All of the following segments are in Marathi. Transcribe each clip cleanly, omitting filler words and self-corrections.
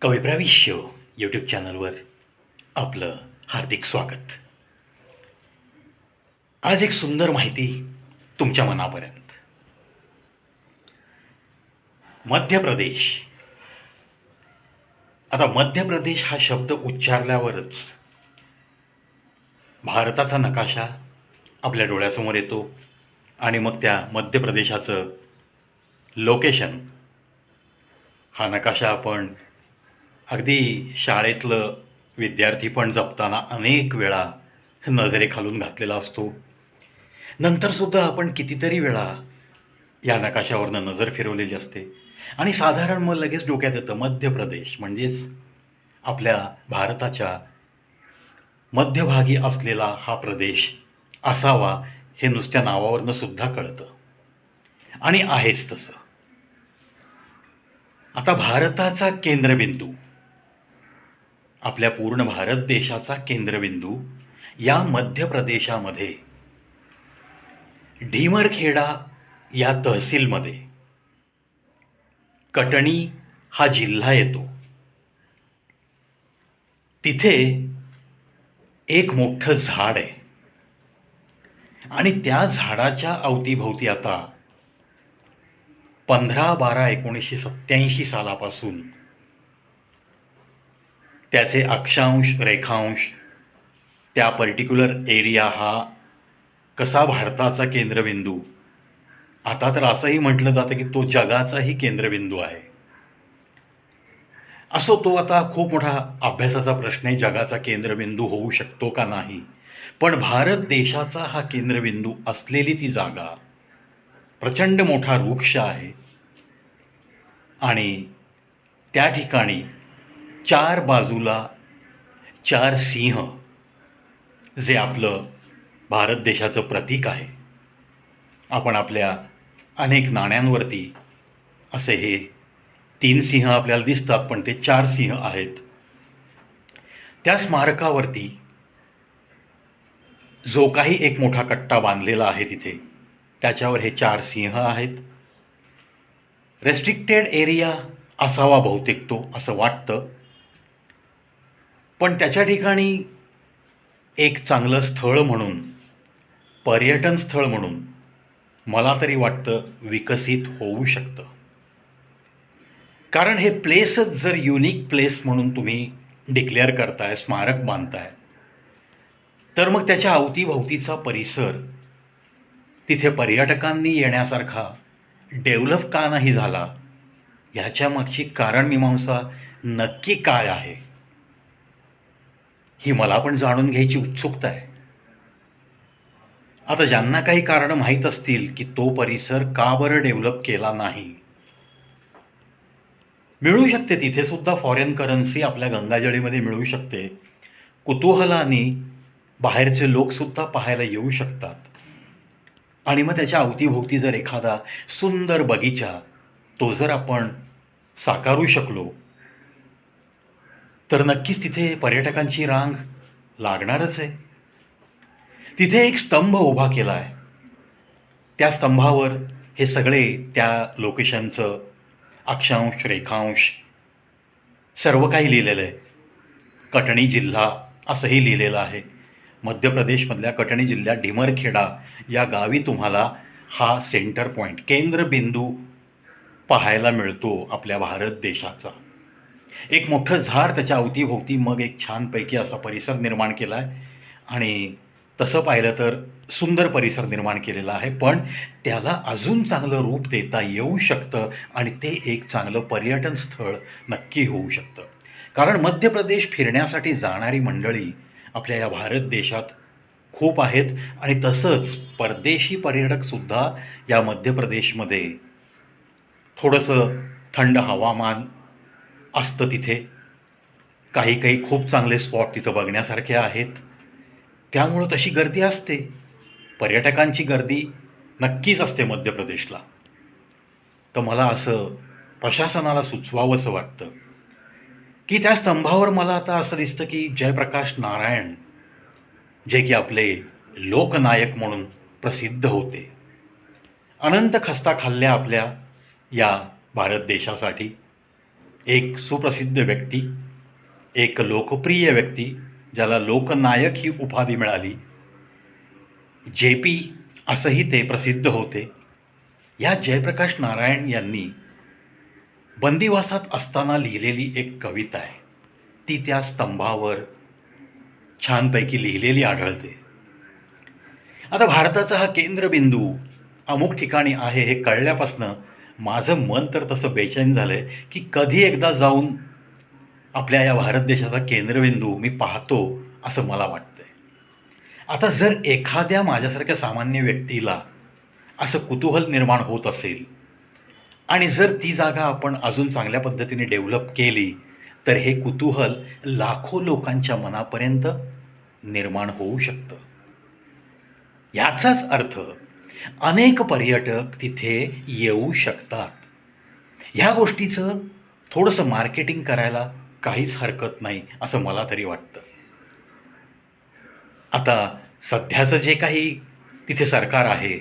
कविप्रविष्य यूट्यूब चॅनलवर आपलं हार्दिक स्वागत. आज एक सुंदर माहिती तुमच्या मनापर्यंत. मध्य प्रदेश. आता मध्य प्रदेश हा शब्द उच्चारल्यावरच भारताचा नकाशा आपल्या डोळ्यासमोर येतो आणि मग त्या मध्य प्रदेशाचं लोकेशन, हा नकाशा आपण अगदी शाळेतलं विद्यार्थी पण जपताना अनेक वेळा नजरेखालून घातलेला असतो. नंतरसुद्धा आपण कितीतरी वेळा या नकाशावरनं नजर फिरवलेली असते आणि साधारण मग लगेच डोक्यात येतं मध्य प्रदेश म्हणजेच आपल्या भारताच्या मध्यभागी असलेला हा प्रदेश असावा हे नुसत्या नावावरनं सुद्धा कळतं आणि आहेच तसं. आता भारताचा केंद्रबिंदू, आपल्या पूर्ण भारत देशाचा केंद्रबिंदू या मध्य प्रदेशामध्ये ढीमरखेडा या तहसीलमध्ये कटणी हा जिल्हा येतो. तिथे एक मोठं झाड आहे आणि त्या झाडाच्या अवतीभोवती आता 15/12/1987 सालापासून त्याचे अक्षांश रेखांश, त्या पर्टिक्युलर एरिया हा कसा भारताचा केंद्रबिंदू, आता तर असंही म्हटलं जातं की तो जगाचाही केंद्रबिंदू आहे. असो, तो आता खूप मोठा अभ्यासाचा प्रश्न आहे, जगाचा केंद्रबिंदू होऊ शकतो का नाही. पण भारत देशाचा हा केंद्रबिंदू असलेली ती जागा प्रचंड मोठा वृक्ष आहे आणि त्या ठिकाणी चार बाजूला 4 सिंह, जे आपलं भारत देशाचं प्रतीक आहे. आपण आपल्या अनेक नाण्यांवरती असे हे 3 सिंह आपल्याला दिसतात, पण ते 4 सिंह आहेत. त्या स्मारकावरती जो काही एक मोठा कट्टा बांधलेला आहे तिथे, त्याच्यावर हे 4 सिंह आहेत. रेस्ट्रिक्टेड एरिया असावा बहुतेक तो, असं वाटतं. पण त्याच्या ठिकाणी एक चांगलं स्थळ म्हणून, पर्यटन स्थळ म्हणून मला तरी वाटतं विकसित होऊ शकतं. कारण हे प्लेसच जर युनिक प्लेस म्हणून तुम्ही डिक्लेअर करताय, स्मारक बांधताय, तर मग त्याच्या अवतीभोवतीचा परिसर तिथे पर्यटकांनी येण्यासारखा डेव्हलप का नाही झाला, ह्याच्या मागची कारणमीमांसा नक्की काय आहे, ही मला पण जाणून घ्यायची उत्सुकता आहे. आता ज्यांना काही कारणं माहीत असतील की तो परिसर का बरं डेव्हलप केला नाही, मिळू शकते तिथे सुद्धा फॉरेन करन्सी आपल्या गंगाजळीमध्ये मिळू शकते. कुतूहलाने बाहेरचे लोकसुद्धा पाहायला येऊ शकतात आणि मग त्याच्या अवतीभोवती जर एखादा सुंदर बगीचा तो जर आपण साकारू शकलो तर नक्कीच तिथे पर्यटकांची रांग लागणारच आहे. तिथे एक स्तंभ उभा केला आहे, त्या स्तंभावर हे सगळे त्या लोकेशनचं अक्षांश रेखांश सर्व काही लिहिलेलं आहे. कटणी जिल्हा असंही लिहिलेलं आहे. मध्य प्रदेशमधल्या कटणी जिल्ह्यात ढीमरखेडा या गावी तुम्हाला हा सेंटर पॉईंट, केंद्रबिंदू पाहायला मिळतो आपल्या भारत देशाचा. एक मोठं झाड, त्याच्या अवतीभोवती मग एक छानपैकी असा परिसर निर्माण केला आहे आणि तसं पाहिलं तर सुंदर परिसर निर्माण केलेला आहे. पण त्याला अजून चांगलं रूप देता येऊ शकतं आणि ते एक चांगलं पर्यटन स्थळ नक्की होऊ शकतं. कारण मध्य प्रदेश फिरण्यासाठी जाणारी मंडळी आपल्या या भारत देशात खूप आहेत आणि तसंच परदेशी पर्यटकसुद्धा या मध्य प्रदेशमध्ये थोडंसं थंड हवामान असतं. तिथे काही काही खूप चांगले स्पॉट तिथं बघण्यासारखे आहेत, त्यामुळं तशी गर्दी असते. पर्यटकांची गर्दी नक्कीच असते मध्य प्रदेशला. तर मला असं प्रशासनाला सुचवावंसं वाटतं की त्या स्तंभावर मला आता असं दिसतं की जयप्रकाश नारायण, जे की आपले लोकनायक म्हणून प्रसिद्ध होते, अनंत खस्ता खाल्ल्या आपल्या या भारत देशासाठी, एक सुप्रसिद्ध व्यक्ती, एक लोकप्रिय व्यक्ती, ज्याला लोकनायक ही उपाधी मिळाली, JP असंही ते प्रसिद्ध होते. या जयप्रकाश नारायण यांनी बंदिवासात असताना लिहिलेली एक कविता आहे. ती त्या स्तंभावर छानपैकी लिहिलेली आढळते. आता भारताचा हा केंद्रबिंदू अमुक ठिकाणी आहे हे कळल्यापासनं माझं मन तर तसं बेचैन झालंय की कधी एकदा जाऊन आपल्या या भारत देशाचा केंद्रबिंदू मी पाहतो असं मला वाटतंय. आता जर एखाद्या माझ्यासारख्या सामान्य व्यक्तीला असं कुतूहल निर्माण होत असेल आणि जर ती जागा आपण अजून चांगल्या पद्धतीने डेव्हलप केली तर हे कुतूहल लाखो लोकांच्या मनापर्यंत निर्माण होऊ शकतं. याचाच अर्थ अनेक पर्यटक तिथे येऊ शकतात. ह्या गोष्टीचं थोडंसं मार्केटिंग करायला काहीच हरकत नाही असं मला तरी वाटतं. आता सध्याचं जे काही तिथे सरकार आहे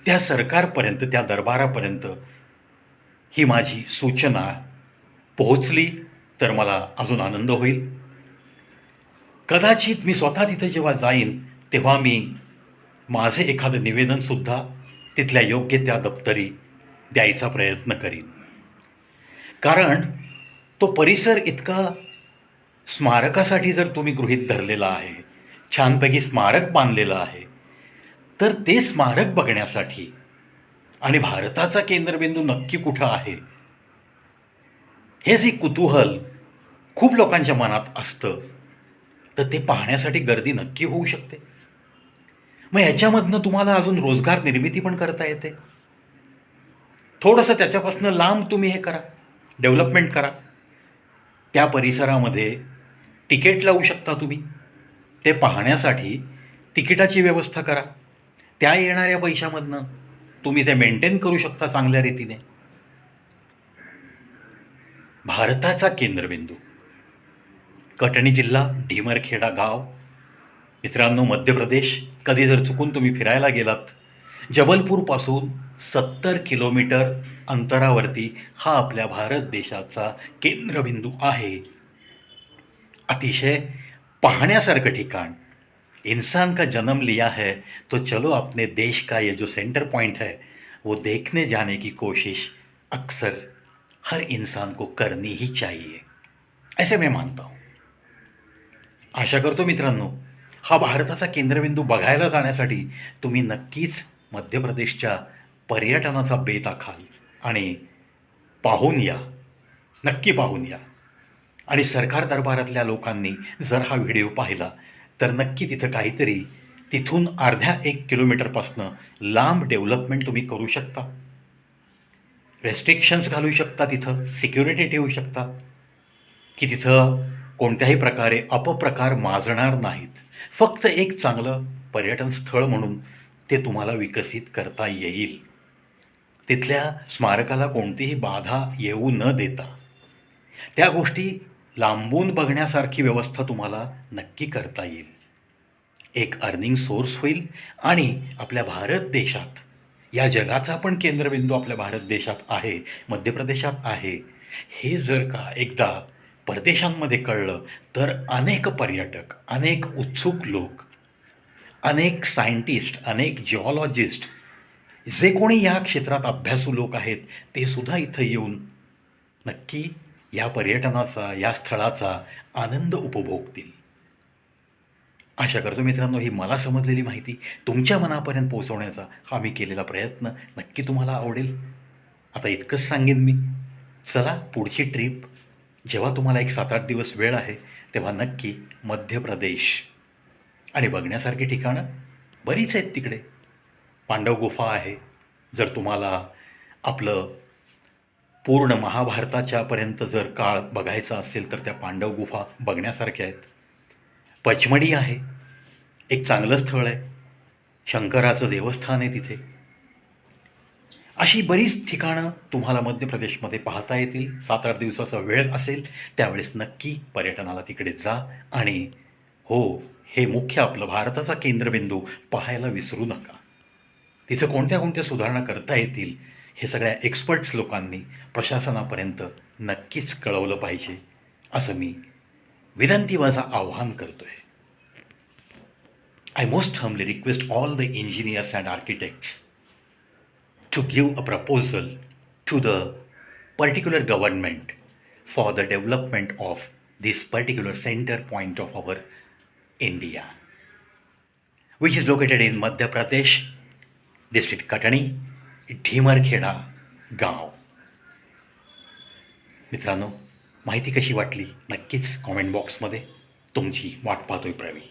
त्या सरकारपर्यंत, त्या दरबारापर्यंत ही माझी सूचना पोहोचली तर मला अजून आनंद होईल. कदाचित मी स्वतः तिथे जेव्हा जाईन तेव्हा मी माझे एखादं निवेदनसुद्धा तिथल्या योग्य त्या दप्तरी द्यायचा प्रयत्न करीन. कारण तो परिसर इतका स्मारकासाठी जर तुम्ही गृहीत धरलेला आहे, छानपैकी स्मारक बांधलेलं आहे, तर ते स्मारक बघण्यासाठी आणि भारताचा केंद्रबिंदू नक्की कुठं आहे हे जे कुतूहल खूप लोकांच्या मनात असतं तर ते पाहण्यासाठी गर्दी नक्की होऊ शकते. मग ह्याच्यामधनं तुम्हाला अजून रोजगार निर्मिती पण करता येते. थोडंसं त्याच्यापासून लांब तुम्ही हे करा, डेव्हलपमेंट करा. त्या परिसरामध्ये तिकीट लावू शकता तुम्ही. ते पाहण्यासाठी तिकिटाची व्यवस्था करा. त्या येणाऱ्या पैशामधनं तुम्ही ते मेंटेन करू शकता चांगल्या रीतीने. भारताचा केंद्रबिंदू कटनी जिल्हा, ढिमरखेडा गाव. मित्रांनो, मध्य प्रदेश कधी जर चुकून तुम्ही फिरायला गेलात, जबलपूरपासून 70 किलोमीटर अंतरावरती हा आपल्या भारत देशाचा केंद्रबिंदू आहे. अतिशय पाहण्यासारखं ठिकाण. इंसान का जन्म लिया है तो चलो अपने देश का ये जो सेंटर पॉइंट है वो देखने जाने की कोशिश अक्सर हर इंसान को करनी ही चाहिए, ऐसे मैं मानता हूँ. आशा करतो मित्रांनो, हा भारताचा केंद्रबिंदू बघायला जाण्यासाठी तुम्ही नक्कीच मध्य प्रदेशच्या पर्यटनाचा बेत आखाल आणि पाहून या, नक्की पाहून या. आणि सरकार दरबारातल्या लोकांनी जर हा व्हिडिओ पाहिला तर नक्की तिथं काहीतरी तिथून अर्ध्या 1 किलोमीटरपासनं लांब डेव्हलपमेंट तुम्ही करू शकता. रेस्ट्रिक्शन्स घालू शकता, तिथं सिक्युरिटी ठेवू शकता की तिथं कोणत्याही प्रकारे अपप्रकार माजणार नाहीत. फक्त एक चांगलं पर्यटन स्थळ म्हणून ते तुम्हाला विकसित करता येईल. तिथल्या स्मारकाला कोणतीही बाधा येऊ न देता त्या गोष्टी लांबून बघण्यासारखी व्यवस्था तुम्हाला नक्की करता येईल. एक अर्निंग सोर्स होईल आणि आपल्या भारत देशात, या जगाचा पण केंद्रबिंदू आपल्या भारत देशात आहे, मध्य प्रदेशात आहे, हे जर का एकदा परदेशांमध्ये कळलं तर अनेक पर्यटक, अनेक उत्सुक लोक, अनेक सायंटिस्ट, अनेक जिओलॉजिस्ट, जे कोणी या क्षेत्रात अभ्यासू लोक आहेत ते सुद्धा इथं येऊन नक्की या पर्यटनाचा, या स्थळाचा आनंद उपभोगतील. आशा करतो मित्रांनो, ही मला समजलेली माहिती तुमच्या मनापर्यंत पोहोचवण्याचा हा मी केलेला प्रयत्न नक्की तुम्हाला आवडेल. आता इतकंच सांगेन मी. चला, पुढची ट्रिप जेव्हा तुम्हाला एक 7-8 दिवस वेळ आहे तेव्हा नक्की मध्य प्रदेश. आणि बघण्यासारखी ठिकाणं बरीच आहेत तिकडे. पांडव गुफा आहे, जर तुम्हाला आपलं पूर्ण महाभारताच्यापर्यंत जर काळ बघायचा असेल तर त्या पांडव गुफा बघण्यासारख्या आहेत. पचमढी आहे, एक चांगलं स्थळ आहे, शंकराचं देवस्थान आहे तिथे. अशी बरीच ठिकाणं तुम्हाला मध्य प्रदेशमध्ये पाहता येतील. 7-8 दिवसाचा वेळ असेल त्यावेळेस नक्की पर्यटनाला तिकडे जा आणि हो, हे मुख्य आपलं भारताचा केंद्रबिंदू पाहायला विसरू नका. तिथं कोणत्या कोणत्या सुधारणा करता येतील हे सगळ्या एक्सपर्ट्स लोकांनी प्रशासनापर्यंत नक्कीच कळवलं पाहिजे असं मी विनंती माझं आव्हान करतो आहे. I most humbly request all the engineers and architects to give a proposal to the particular government for the development of this particular center point of our India, which is located in Madhya Pradesh, district Katani, ढीमरखेडा गाव. मित्रांनो, माहिती कशी वाटली नक्कीच कॉमेंट बॉक्समध्ये तुमची वाट पाहतोय प्रवी.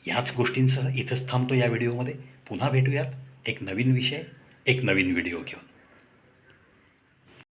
याच गोष्टींसह इथंच थांबतो या व्हिडिओमध्ये. पुन्हा भेटूयात एक नवीन विषय, एक नवीन व्हिडिओ घेऊन.